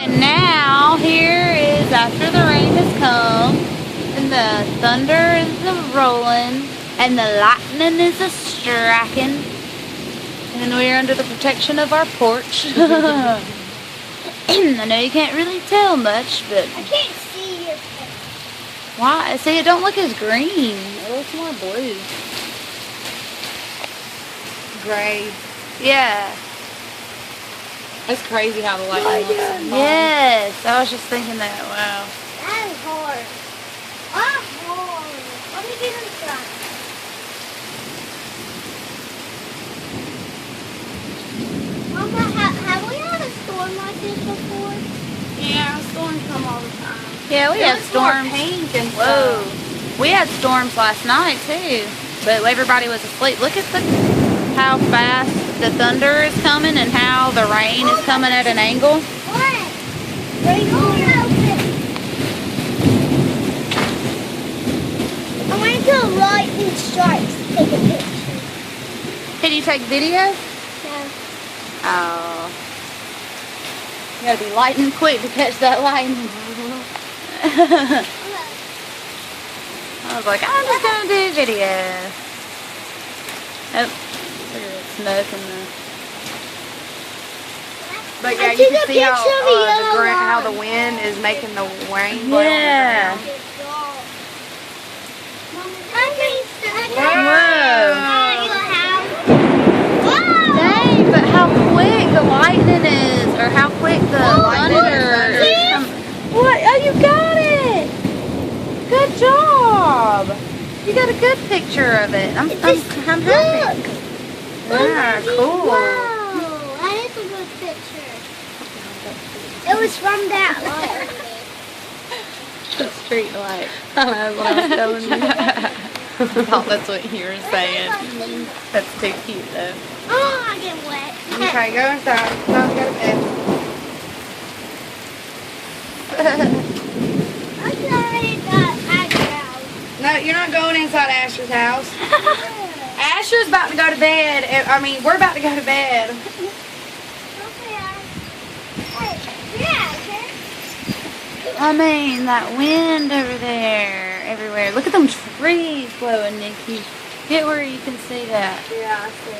And now, here is after the rain has come, and the thunder is rolling, and the lightning is striking, and we're under the protection of our porch. I know you can't really tell much, but... I can't see your face. Why? See, it don't look as green. It looks more blue. Gray. Yeah. That's crazy how the lightning looks. Yes, I was just thinking that. Wow. That is hard. I'm hard. Let me get inside. Mama, have we had a storm like this before? Yeah, storms come all the time. Yeah, we had storms. Pink and Whoa. We had storms last night too, but everybody was asleep. Look at how fast the thunder is coming and how the rain is coming at an angle. What? Rain open. I went to lightning strikes to take a picture. Can you take video? No. Oh. You gotta be lightning quick to catch that lightning. I was like, I'm just gonna do video. Oh, look at that smoke and the... But yeah, I you took can a see how picture of the yellow how the line. wind is making the rain blow. Yeah. Dang, but how quick the lightning is, or how quick the thunder is coming. What? Oh, you got it! Good job! You got a good picture of it. I'm happy. Yeah, cool. Wow, that is a good picture. It was from that light. The street light. That's what I was telling you. I thought that's what you were saying. That's too cute though. Oh, I get wet. Okay, go inside. Time to go to bed. No, you're not going inside Asher's house. Asher's about to go to bed. I mean, we're about to go to bed. I mean, that wind over there, everywhere. Look at them trees blowing, Nikki. Get where you can see that. Yeah, I see.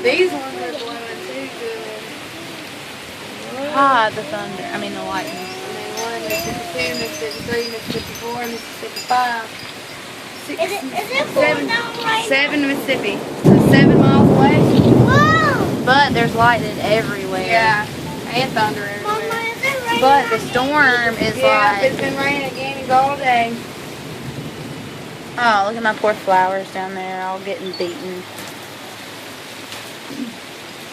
These ones are blowing too good. Ah, the thunder. I mean, the lightning. I mean, 1, Mississippi 2, Mississippi 3, Mississippi 4, Mississippi 5. 6, Is it falling down right 7 Mississippi. So 7 miles away. Whoa! But there's lightning everywhere. Yeah, and thunder Mama, everywhere. is it raining? But the storm is Yeah, it's like... been raining again all day. Oh, look at my poor flowers down there all getting beaten.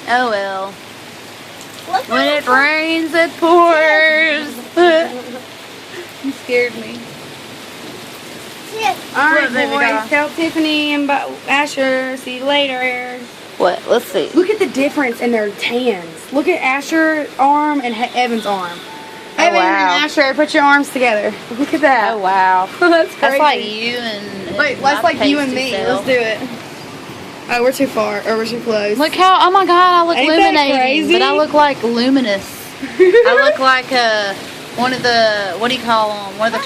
Oh well. When it rains, it pours. You scared me. Alright, What, baby boys. doll? Tell Tiffany and Asher. See you later. What? Let's see. Look at the difference in their tans. Look at Asher's arm and Evan's arm. Evan wow. and Asher, put your arms together. Look at that. Oh wow. That's crazy. That's like you and Wait, my that's like you and pasty me. self. Let's do it. Oh, we're too far, or we're too close. Look how, oh my god, I look Ain't that illuminating. crazy? But I look like luminous. I look like one of the, what do you call them? One of the